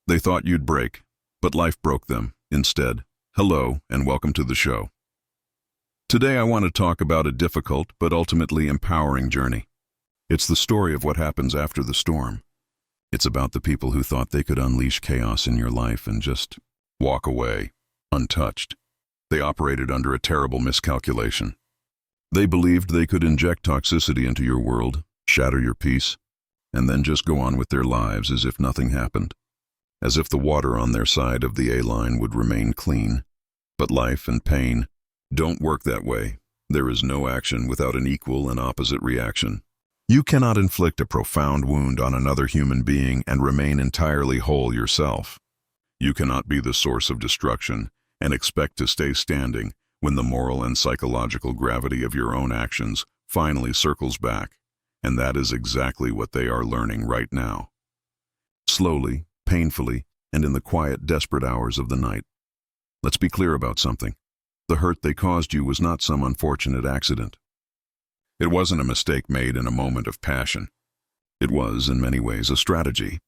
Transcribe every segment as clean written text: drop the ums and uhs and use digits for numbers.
They thought you'd break, but life broke them instead. Hello, and welcome to the show. Today I want to talk about a difficult but ultimately empowering journey. It's the story of what happens after the storm. It's about the people who thought they could unleash chaos in your life and just walk away, untouched. They operated under a terrible miscalculation. They believed they could inject toxicity into your world, shatter your peace, and then just go on with their lives as if nothing happened. As if the water on their side of the A-line would remain clean. But life and pain don't work that way. There is no action without an equal and opposite reaction. You cannot inflict a profound wound on another human being and remain entirely whole yourself. You cannot be the source of destruction and expect to stay standing when the moral and psychological gravity of your own actions finally circles back. And that is exactly what they are learning right now. Slowly, painfully, and in the quiet, desperate hours of the night. Let's be clear about something. The hurt they caused you was not some unfortunate accident. It wasn't a mistake made in a moment of passion. It was, in many ways, a strategy.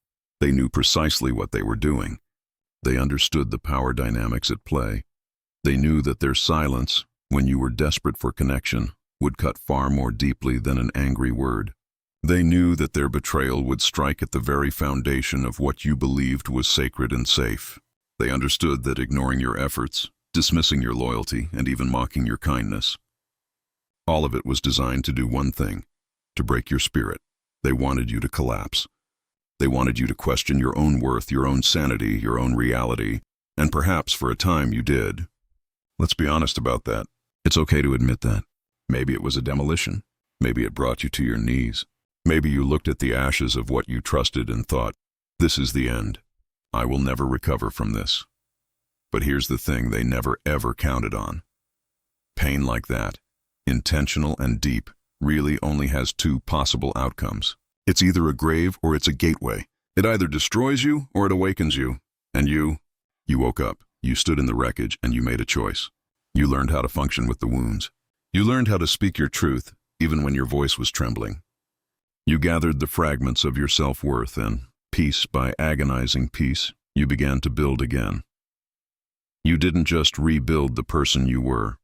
They knew precisely what they were doing. They understood the power dynamics at play. They knew that their silence, when you were desperate for connection, would cut far more deeply than an angry word. They knew that their betrayal would strike at the very foundation of what you believed was sacred and safe. They understood that ignoring your efforts, dismissing your loyalty, and even mocking your kindness, all of it was designed to do one thing: to break your spirit. They wanted you to collapse. They wanted you to question your own worth, your own sanity, your own reality, and perhaps for a time you did. Let's be honest about that. It's okay to admit that. Maybe it was a demolition. Maybe it brought you to your knees. Maybe you looked at the ashes of what you trusted and thought, this is the end. I will never recover from this. But here's the thing they never ever counted on. Pain like that, intentional and deep, really only has two possible outcomes. It's either a grave or it's a gateway. It either destroys you or it awakens you. And you woke up, you stood in the wreckage, and you made a choice. You learned how to function with the wounds. You learned how to speak your truth, even when your voice was trembling. You gathered the fragments of your self-worth, and piece by agonizing piece, you began to build again. You didn't just rebuild the person you were.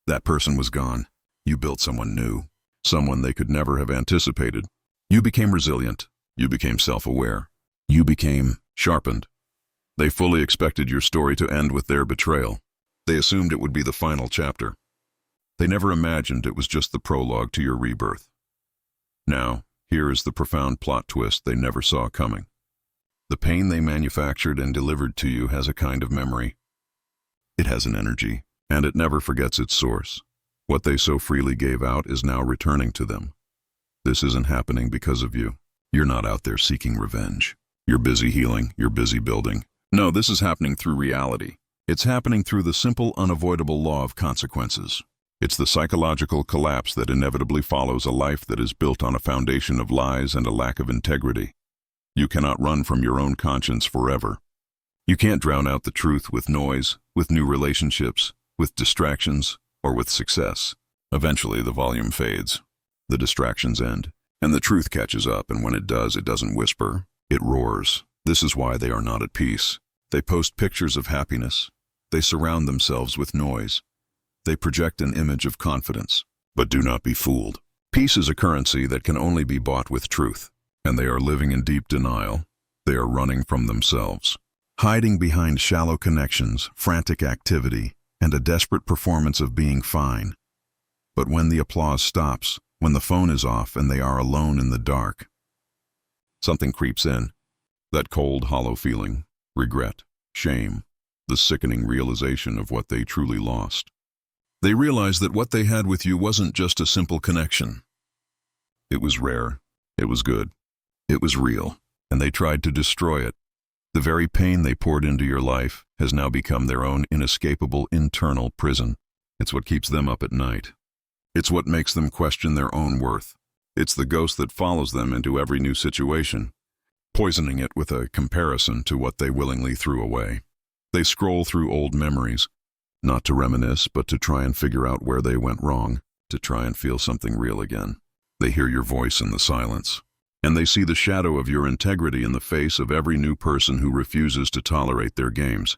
That person was gone. You built someone new, someone they could never have anticipated. You became resilient. You became self-aware. You became sharpened. They fully expected your story to end with their betrayal. They assumed it would be the final chapter. They never imagined it was just the prologue to your rebirth. Now, here is the profound plot twist they never saw coming. The pain they manufactured and delivered to you has a kind of memory. It has an energy, and it never forgets its source. What they so freely gave out is now returning to them. This isn't happening because of you. You're not out there seeking revenge. You're busy healing, you're busy building. No, this is happening through reality. It's happening through the simple, unavoidable law of consequences. It's the psychological collapse that inevitably follows a life that is built on a foundation of lies and a lack of integrity. You cannot run from your own conscience forever. You can't drown out the truth with noise, with new relationships, with distractions, or with success. Eventually, the volume fades. The distractions end, and the truth catches up, and when it does, it doesn't whisper, it roars. This is why they are not at peace. They post pictures of happiness. They surround themselves with noise. They project an image of confidence. But do not be fooled. Peace is a currency that can only be bought with truth, and they are living in deep denial. They are running from themselves, hiding behind shallow connections, frantic activity, and a desperate performance of being fine. But when the applause stops, when the phone is off and they are alone in the dark, something creeps in. That cold, hollow feeling, regret, shame, the sickening realization of what they truly lost. They realized that what they had with you wasn't just a simple connection. It was rare, it was good, it was real, and they tried to destroy it. The very pain they poured into your life has now become their own inescapable internal prison. It's what keeps them up at night. It's what makes them question their own worth. It's the ghost that follows them into every new situation, poisoning it with a comparison to what they willingly threw away. They scroll through old memories, not to reminisce, but to try and figure out where they went wrong, to try and feel something real again. They hear your voice in the silence, and they see the shadow of your integrity in the face of every new person who refuses to tolerate their games.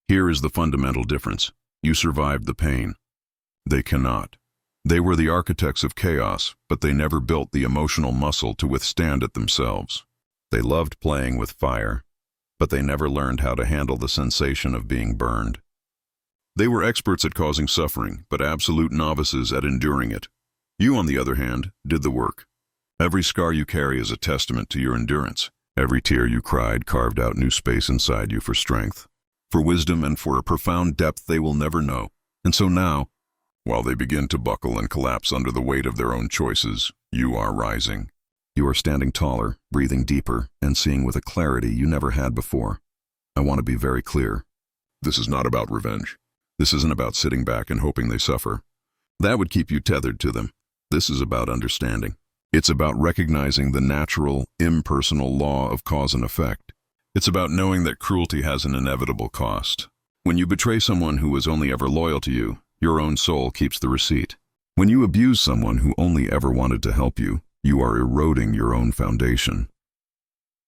Here is the fundamental difference. You survived the pain. They cannot. They were the architects of chaos, but they never built the emotional muscle to withstand it themselves. They loved playing with fire, but they never learned how to handle the sensation of being burned. They were experts at causing suffering, but absolute novices at enduring it. You, on the other hand, did the work. Every scar you carry is a testament to your endurance. Every tear you cried carved out new space inside you for strength, for wisdom, and for a profound depth they will never know. And so now, while they begin to buckle and collapse under the weight of their own choices, you are rising. You are standing taller, breathing deeper, and seeing with a clarity you never had before. I want to be very clear. This is not about revenge. This isn't about sitting back and hoping they suffer. That would keep you tethered to them. This is about understanding. It's about recognizing the natural, impersonal law of cause and effect. It's about knowing that cruelty has an inevitable cost. When you betray someone who was only ever loyal to you, your own soul keeps the receipt. When you abuse someone who only ever wanted to help you, you are eroding your own foundation.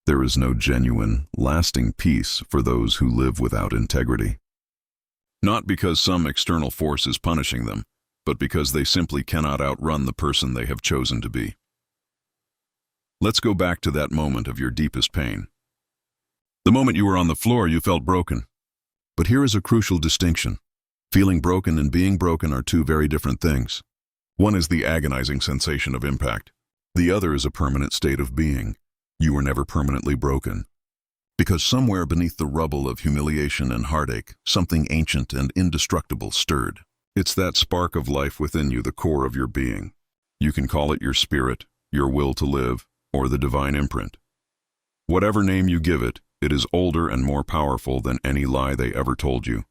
There is no genuine, lasting peace for those who live without integrity. Not because some external force is punishing them, but because they simply cannot outrun the person they have chosen to be. Let's go back to that moment of your deepest pain. The moment you were on the floor, you felt broken. But here is a crucial distinction. Feeling broken and being broken are two very different things. One is the agonizing sensation of impact. The other is a permanent state of being. You were never permanently broken. Because somewhere beneath the rubble of humiliation and heartache, something ancient and indestructible stirred. It's that spark of life within you, the core of your being. You can call it your spirit, your will to live, or the divine imprint. Whatever name you give it, it is older and more powerful than any lie they ever told you.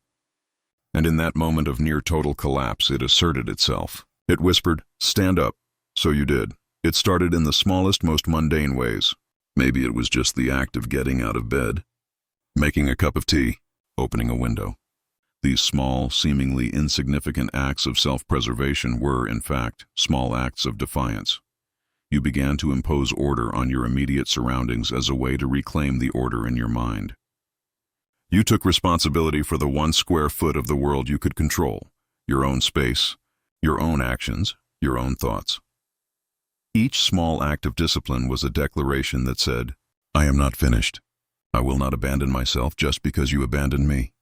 And in that moment of near total collapse, it asserted itself. It whispered, "Stand up." So you did. It started in the smallest, most mundane ways. Maybe it was just the act of getting out of bed, making a cup of tea, opening a window. These small, seemingly insignificant acts of self-preservation were, in fact, small acts of defiance. You began to impose order on your immediate surroundings as a way to reclaim the order in your mind. You took responsibility for the 1 square foot of the world you could control, your own space, your own actions, your own thoughts. Each small act of discipline was a declaration that said, "I am not finished. I will not abandon myself just because you abandoned me."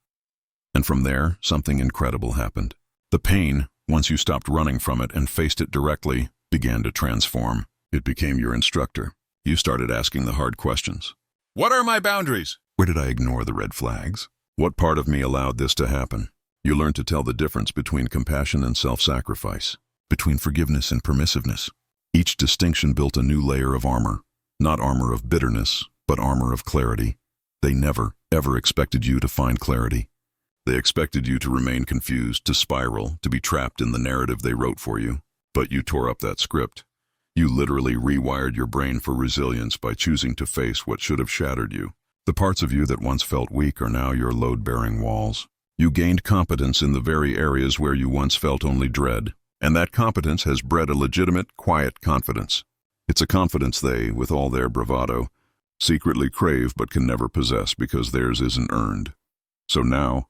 And from there, something incredible happened. The pain, once you stopped running from it and faced it directly, began to transform. It became your instructor. You started asking the hard questions. What are my boundaries? Where did I ignore the red flags? What part of me allowed this to happen? You learned to tell the difference between compassion and self-sacrifice, between forgiveness and permissiveness. Each distinction built a new layer of armor, not armor of bitterness, but armor of clarity. They never, ever expected you to find clarity. They expected you to remain confused, to spiral, to be trapped in the narrative they wrote for you. But you tore up that script. You literally rewired your brain for resilience by choosing to face what should have shattered you. The parts of you that once felt weak are now your load-bearing walls. You gained competence in the very areas where you once felt only dread. And that competence has bred a legitimate, quiet confidence. It's a confidence they, with all their bravado, secretly crave but can never possess because theirs isn't earned. So now,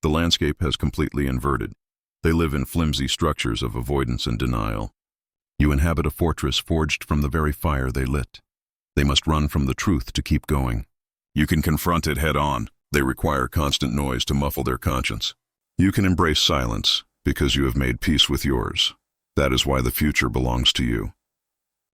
the landscape has completely inverted. They live in flimsy structures of avoidance and denial. You inhabit a fortress forged from the very fire they lit. They must run from the truth to keep going. You can confront it head on. They require constant noise to muffle their conscience. You can embrace silence because you have made peace with yours. That is why the future belongs to you.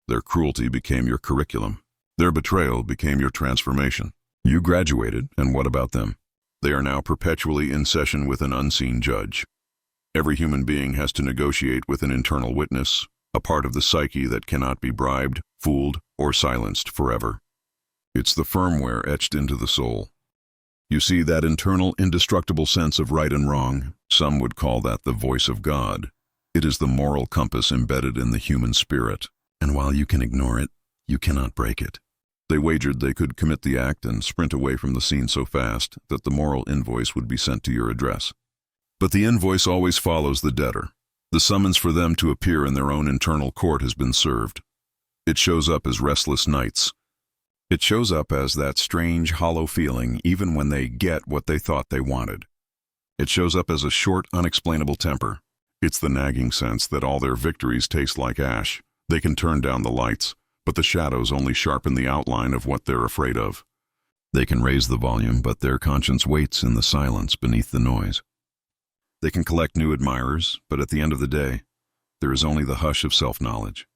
Their cruelty became your curriculum. Their betrayal became your transformation. You graduated, and what about them? They are now perpetually in session with an unseen judge. Every human being has to negotiate with an internal witness, a part of the psyche that cannot be bribed, fooled, or silenced forever. It's the firmware etched into the soul. You see, that internal, indestructible sense of right and wrong, some would call that the voice of God. It is the moral compass embedded in the human spirit, and while you can ignore it, you cannot break it. They wagered they could commit the act and sprint away from the scene so fast that the moral invoice would be sent to your address. But the invoice always follows the debtor. The summons for them to appear in their own internal court has been served. It shows up as restless nights. It shows up as that strange, hollow feeling even when they get what they thought they wanted. It shows up as a short, unexplainable temper. It's the nagging sense that all their victories taste like ash. They can turn down the lights, but the shadows only sharpen the outline of what they're afraid of. They can raise the volume, but their conscience waits in the silence beneath the noise. They can collect new admirers, but at the end of the day, there is only the hush of self-knowledge.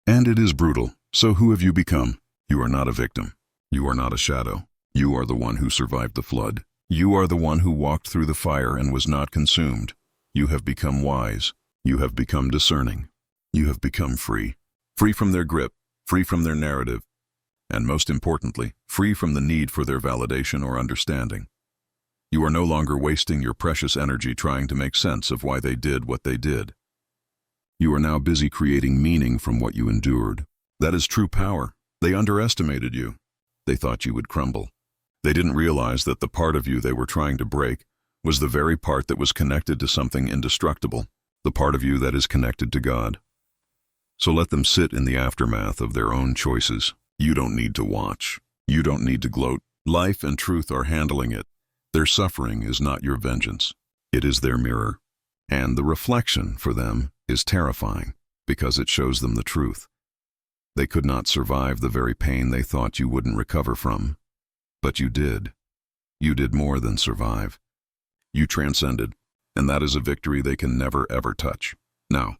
And it is brutal. So who have you become? You are not a victim. You are not a shadow. You are the one who survived the flood. You are the one who walked through the fire and was not consumed. You have become wise. You have become discerning. You have become free. Free from their grip, free from their narrative, and most importantly, free from the need for their validation or understanding. You are no longer wasting your precious energy trying to make sense of why they did what they did. You are now busy creating meaning from what you endured. That is true power. They underestimated you. They thought you would crumble. They didn't realize that the part of you they were trying to break was the very part that was connected to something indestructible, the part of you that is connected to God. So let them sit in the aftermath of their own choices. You don't need to watch. You don't need to gloat. Life and truth are handling it. Their suffering is not your vengeance. It is their mirror. And the reflection for them is terrifying because it shows them the truth. They could not survive the very pain they thought you wouldn't recover from. But you did. You did more than survive. You transcended, and that is a victory they can never ever touch. Now,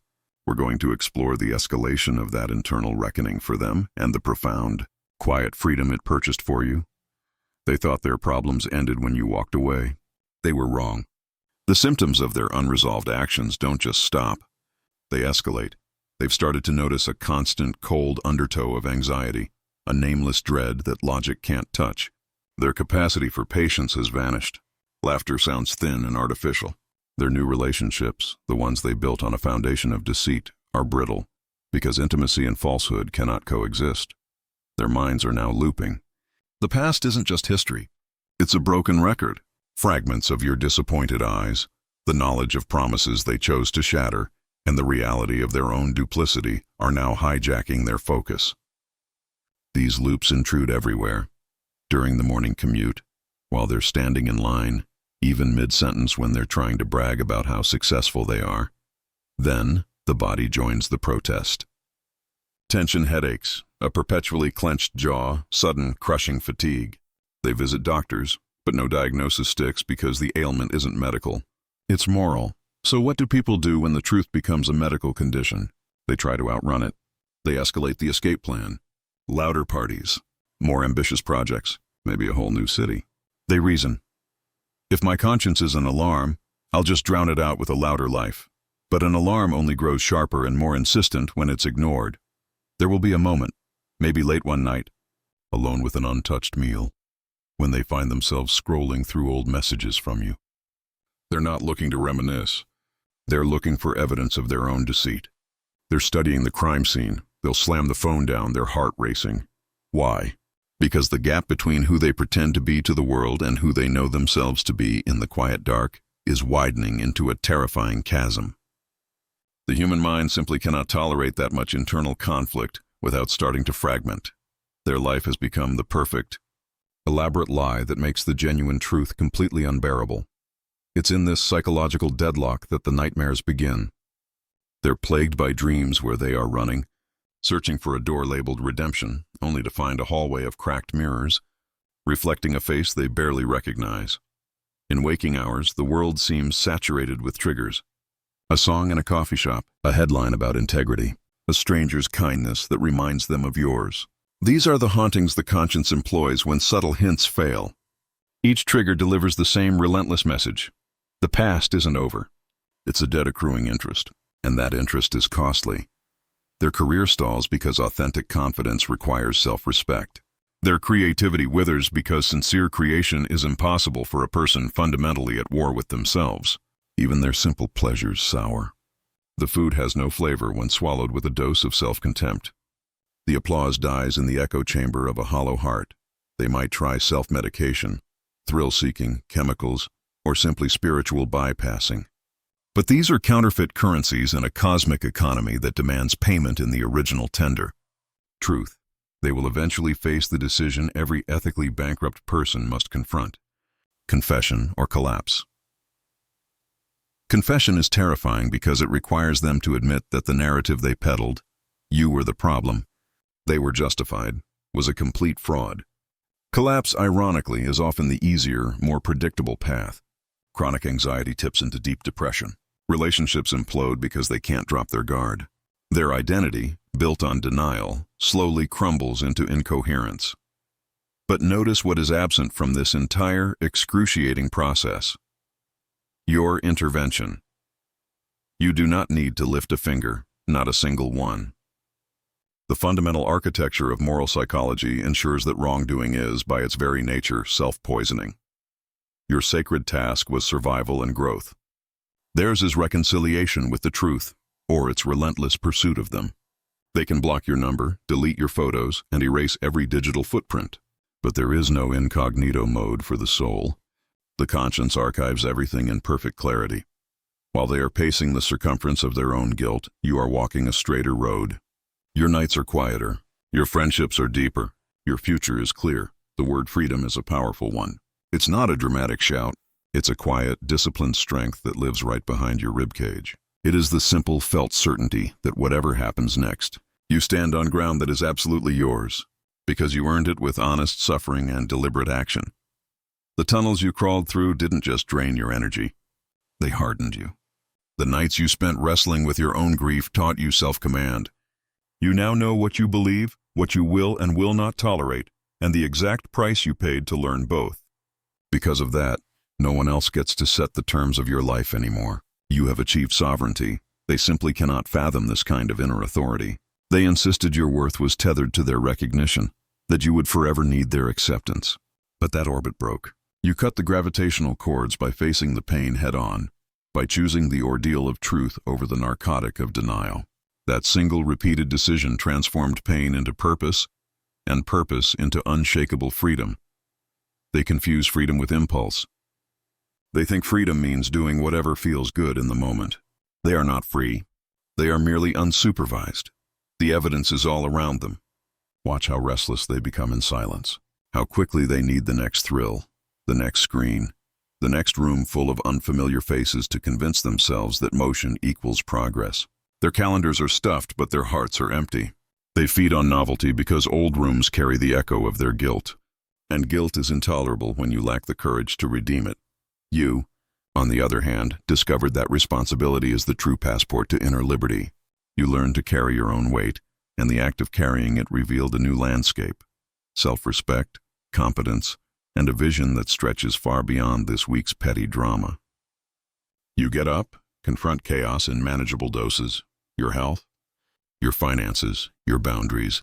we're going to explore the escalation of that internal reckoning for them and the profound, quiet freedom it purchased for you. They thought their problems ended when you walked away. They were wrong. The symptoms of their unresolved actions don't just stop. They escalate. They've started to notice a constant, cold undertow of anxiety, a nameless dread that logic can't touch. Their capacity for patience has vanished. Laughter sounds thin and artificial. Their new relationships, the ones they built on a foundation of deceit, are brittle, because intimacy and falsehood cannot coexist. Their minds are now looping. The past isn't just history. It's a broken record. Fragments of your disappointed eyes, the knowledge of promises they chose to shatter, and the reality of their own duplicity are now hijacking their focus. These loops intrude everywhere. During the morning commute, while they're standing in line, even mid-sentence when they're trying to brag about how successful they are. Then, the body joins the protest. Tension headaches, a perpetually clenched jaw, sudden crushing fatigue. They visit doctors, but no diagnosis sticks because the ailment isn't medical. It's moral. So what do people do when the truth becomes a medical condition? They try to outrun it. They escalate the escape plan. Louder parties, more ambitious projects, maybe a whole new city. They reason. If my conscience is an alarm, I'll just drown it out with a louder life. But an alarm only grows sharper and more insistent when it's ignored. There will be a moment, maybe late one night, alone with an untouched meal, when they find themselves scrolling through old messages from you. They're not looking to reminisce. They're looking for evidence of their own deceit. They're studying the crime scene. They'll slam the phone down, their heart racing. Why? Because the gap between who they pretend to be to the world and who they know themselves to be in the quiet dark is widening into a terrifying chasm. The human mind simply cannot tolerate that much internal conflict without starting to fragment. Their life has become the perfect, elaborate lie that makes the genuine truth completely unbearable. It's in this psychological deadlock that the nightmares begin. They're plagued by dreams where they are running, searching for a door labeled redemption, only to find a hallway of cracked mirrors, reflecting a face they barely recognize. In waking hours, the world seems saturated with triggers. A song in a coffee shop, a headline about integrity, a stranger's kindness that reminds them of yours. These are the hauntings the conscience employs when subtle hints fail. Each trigger delivers the same relentless message. The past isn't over. It's a debt accruing interest, and that interest is costly. Their career stalls because authentic confidence requires self-respect. Their creativity withers because sincere creation is impossible for a person fundamentally at war with themselves. Even their simple pleasures sour. The food has no flavor when swallowed with a dose of self-contempt. The applause dies in the echo chamber of a hollow heart. They might try self-medication, thrill-seeking, chemicals, or simply spiritual bypassing. But these are counterfeit currencies in a cosmic economy that demands payment in the original tender. truth. They will eventually face the decision every ethically bankrupt person must confront: confession or collapse. Confession is terrifying because it requires them to admit that the narrative they peddled, "You were the problem, they were justified," was a complete fraud. Collapse, ironically, is often the easier, more predictable path. Chronic anxiety tips into deep depression. Relationships implode because they can't drop their guard. Their identity, built on denial, slowly crumbles into incoherence. But notice what is absent from this entire, excruciating process: your intervention. You do not need to lift a finger, not a single one. The fundamental architecture of moral psychology ensures that wrongdoing is, by its very nature, self-poisoning. Your sacred task was survival and growth. Theirs is reconciliation with the truth, or its relentless pursuit of them. They can block your number, delete your photos, and erase every digital footprint. But there is no incognito mode for the soul. The conscience archives everything in perfect clarity. While they are pacing the circumference of their own guilt, you are walking a straighter road. Your nights are quieter. Your friendships are deeper. Your future is clear. The word freedom is a powerful one. It's not a dramatic shout. It's a quiet, disciplined strength that lives right behind your ribcage. It is the simple, felt certainty that whatever happens next, you stand on ground that is absolutely yours, because you earned it with honest suffering and deliberate action. The tunnels you crawled through didn't just drain your energy. They hardened you. The nights you spent wrestling with your own grief taught you self-command. You now know what you believe, what you will and will not tolerate, and the exact price you paid to learn both. Because of that, no one else gets to set the terms of your life anymore. You have achieved sovereignty. They simply cannot fathom this kind of inner authority. They insisted your worth was tethered to their recognition, that you would forever need their acceptance. But that orbit broke. You cut the gravitational cords by facing the pain head-on, by choosing the ordeal of truth over the narcotic of denial. That single repeated decision transformed pain into purpose, and purpose into unshakable freedom. They confuse freedom with impulse. They think freedom means doing whatever feels good in the moment. They are not free. They are merely unsupervised. The evidence is all around them. Watch how restless they become in silence. How quickly they need the next thrill, the next screen, the next room full of unfamiliar faces to convince themselves that motion equals progress. Their calendars are stuffed, but their hearts are empty. They feed on novelty because old rooms carry the echo of their guilt. And guilt is intolerable when you lack the courage to redeem it. You, on the other hand, discovered that responsibility is the true passport to inner liberty. You learned to carry your own weight, and the act of carrying it revealed a new landscape: self-respect, competence, and a vision that stretches far beyond this week's petty drama. You get up, confront chaos in manageable doses: your health, your finances, your boundaries.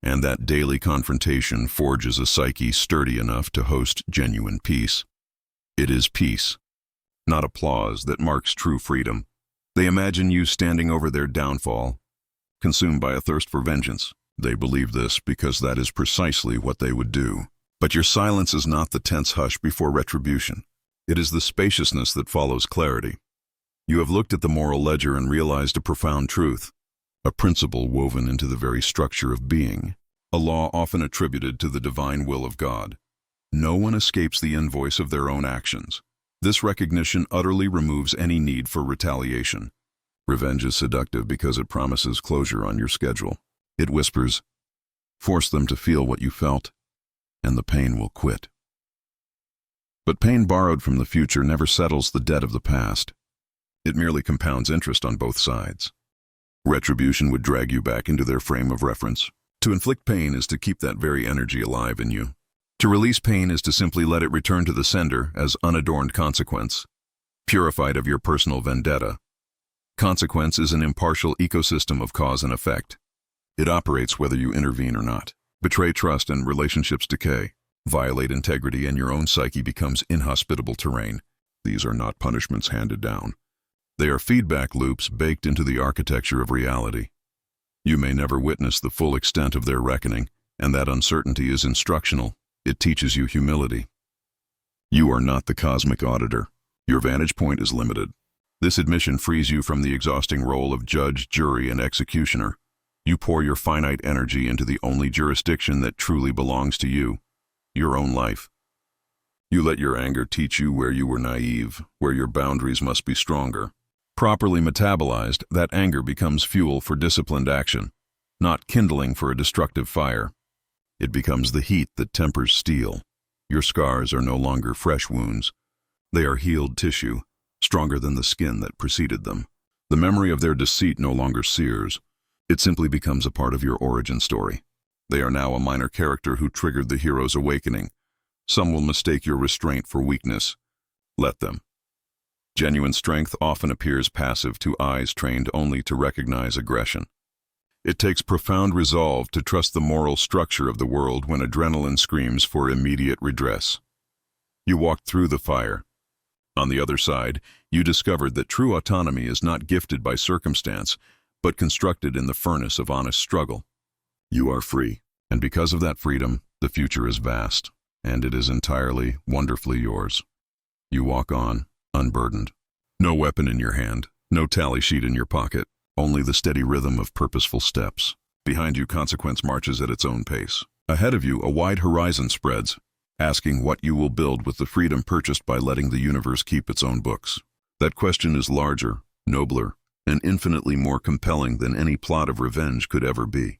And that daily confrontation forges a psyche sturdy enough to host genuine peace. It is peace, not applause, that marks true freedom. They imagine you standing over their downfall, consumed by a thirst for vengeance. They believe this because that is precisely what they would do. But your silence is not the tense hush before retribution. It is the spaciousness that follows clarity. You have looked at the moral ledger and realized a profound truth, a principle woven into the very structure of being, a law often attributed to the divine will of God. No one escapes the invoice of their own actions. This recognition utterly removes any need for retaliation. Revenge is seductive because it promises closure on your schedule. It whispers, "Force them to feel what you felt, and the pain will quit." But pain borrowed from the future never settles the debt of the past. It merely compounds interest on both sides. Retribution would drag you back into their frame of reference. To inflict pain is to keep that very energy alive in you. To release pain is to simply let it return to the sender as unadorned consequence, purified of your personal vendetta. Consequence is an impartial ecosystem of cause and effect. It operates whether you intervene or not. Betray trust and relationships decay. Violate integrity and your own psyche becomes inhospitable terrain. These are not punishments handed down. They are feedback loops baked into the architecture of reality. You may never witness the full extent of their reckoning, and that uncertainty is instructional. It teaches you humility. You are not the cosmic auditor. Your vantage point is limited. This admission frees you from the exhausting role of judge, jury, and executioner. You pour your finite energy into the only jurisdiction that truly belongs to you, your own life. You let your anger teach you where you were naive, where your boundaries must be stronger. Properly metabolized, that anger becomes fuel for disciplined action, not kindling for a destructive fire. It becomes the heat that tempers steel. Your scars are no longer fresh wounds. They are healed tissue, stronger than the skin that preceded them. The memory of their deceit no longer sears. It simply becomes a part of your origin story. They are now a minor character who triggered the hero's awakening. Some will mistake your restraint for weakness. Let them. Genuine strength often appears passive to eyes trained only to recognize aggression. It takes profound resolve to trust the moral structure of the world when adrenaline screams for immediate redress. You walked through the fire. On the other side, you discovered that true autonomy is not gifted by circumstance, but constructed in the furnace of honest struggle. You are free, and because of that freedom, the future is vast, and it is entirely, wonderfully yours. You walk on, unburdened. No weapon in your hand, no tally sheet in your pocket, only the steady rhythm of purposeful steps. Behind you, consequence marches at its own pace. Ahead of you, a wide horizon spreads, asking what you will build with the freedom purchased by letting the universe keep its own books. That question is larger, nobler, and infinitely more compelling than any plot of revenge could ever be.